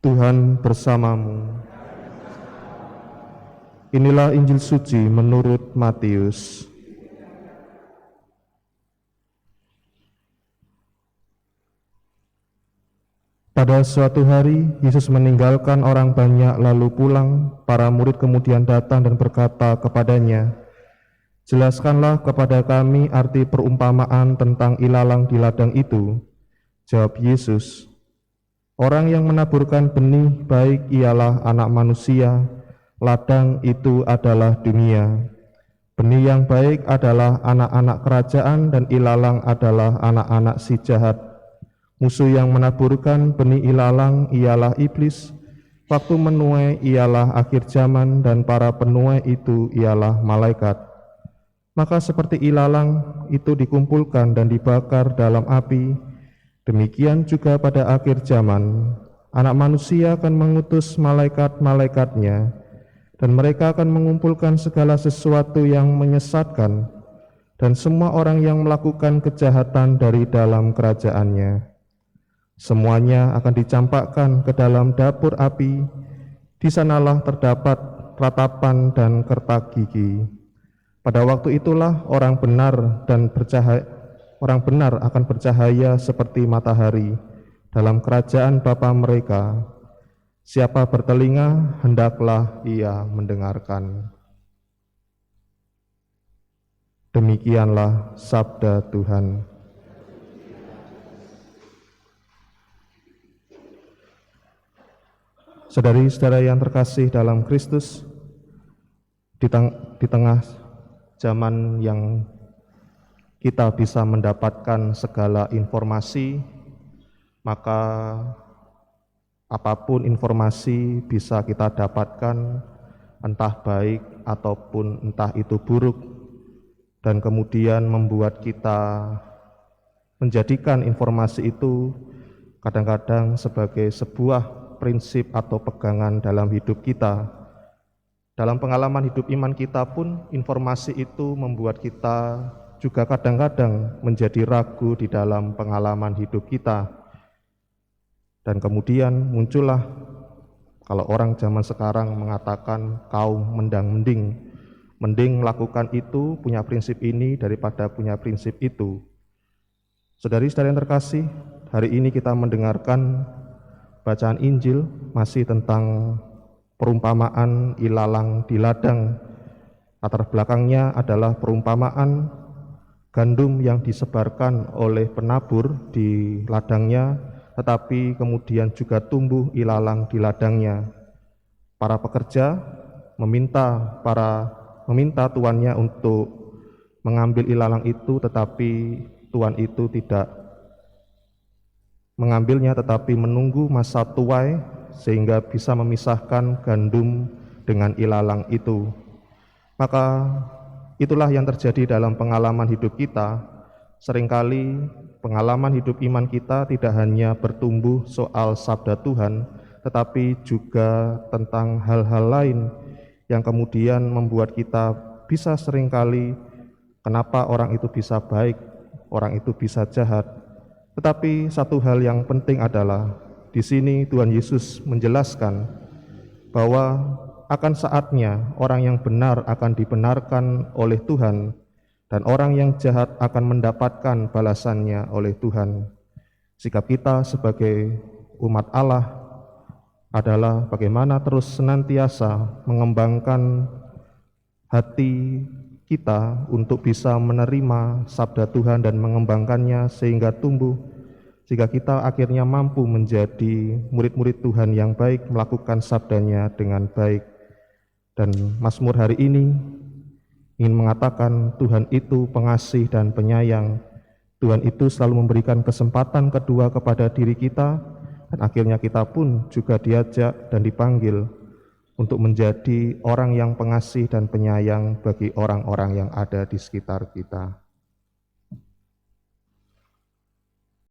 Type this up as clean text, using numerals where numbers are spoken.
Tuhan bersamamu. Inilah Injil suci menurut Matius. Pada suatu hari, Yesus meninggalkan orang banyak lalu pulang. Para murid kemudian datang dan berkata kepadanya, "Jelaskanlah kepada kami arti perumpamaan tentang ilalang di ladang itu." Jawab Yesus, "Orang yang menaburkan benih baik ialah anak manusia, ladang itu adalah dunia. Benih yang baik adalah anak-anak kerajaan dan ilalang adalah anak-anak si jahat. Musuh yang menaburkan benih ilalang ialah iblis. Waktu menuai ialah akhir zaman dan para penuai itu ialah malaikat. Maka seperti ilalang itu dikumpulkan dan dibakar dalam api, demikian juga pada akhir zaman, Anak Manusia akan mengutus malaikat-malaikatnya, dan mereka akan mengumpulkan segala sesuatu yang menyesatkan, dan semua orang yang melakukan kejahatan dari dalam kerajaannya. Semuanya akan dicampakkan ke dalam dapur api, di sanalah terdapat ratapan dan kertak gigi. Pada waktu itulah orang benar akan bercahaya seperti matahari dalam kerajaan Bapa mereka. Siapa bertelinga, hendaklah ia mendengarkan." Demikianlah sabda Tuhan. Saudari-saudara yang terkasih dalam Kristus, di tengah zaman yang kita bisa mendapatkan segala informasi, maka apapun informasi bisa kita dapatkan, entah baik ataupun entah itu buruk, dan kemudian membuat kita menjadikan informasi itu kadang-kadang sebagai sebuah prinsip atau pegangan dalam hidup kita. Dalam pengalaman hidup iman kita pun, informasi itu membuat kita juga kadang-kadang menjadi ragu di dalam pengalaman hidup kita. Dan kemudian muncullah, kalau orang zaman sekarang mengatakan kaum mendang-mending, mending melakukan itu, punya prinsip ini daripada punya prinsip itu. Saudari-saudari yang terkasih, hari ini kita mendengarkan bacaan Injil masih tentang perumpamaan ilalang di ladang. Latar belakangnya adalah perumpamaan gandum yang disebarkan oleh penabur di ladangnya, tetapi kemudian juga tumbuh ilalang di ladangnya. Para pekerja meminta tuannya untuk mengambil ilalang itu, tetapi tuan itu tidak mengambilnya, tetapi menunggu masa tuai sehingga bisa memisahkan gandum dengan ilalang itu. Maka itulah yang terjadi dalam pengalaman hidup kita. Seringkali pengalaman hidup iman kita tidak hanya bertumbuh soal sabda Tuhan, tetapi juga tentang hal-hal lain yang kemudian membuat kita bisa seringkali, kenapa orang itu bisa baik, orang itu bisa jahat. Tetapi satu hal yang penting adalah di sini Tuhan Yesus menjelaskan bahwa akan saatnya orang yang benar akan dibenarkan oleh Tuhan dan orang yang jahat akan mendapatkan balasannya oleh Tuhan. Sikap kita sebagai umat Allah adalah bagaimana terus senantiasa mengembangkan hati kita untuk bisa menerima sabda Tuhan dan mengembangkannya sehingga tumbuh, sehingga kita akhirnya mampu menjadi murid-murid Tuhan yang baik, melakukan sabdanya dengan baik. Dan Mazmur hari ini ingin mengatakan Tuhan itu pengasih dan penyayang. Tuhan itu selalu memberikan kesempatan kedua kepada diri kita, dan akhirnya kita pun juga diajak dan dipanggil untuk menjadi orang yang pengasih dan penyayang bagi orang-orang yang ada di sekitar kita.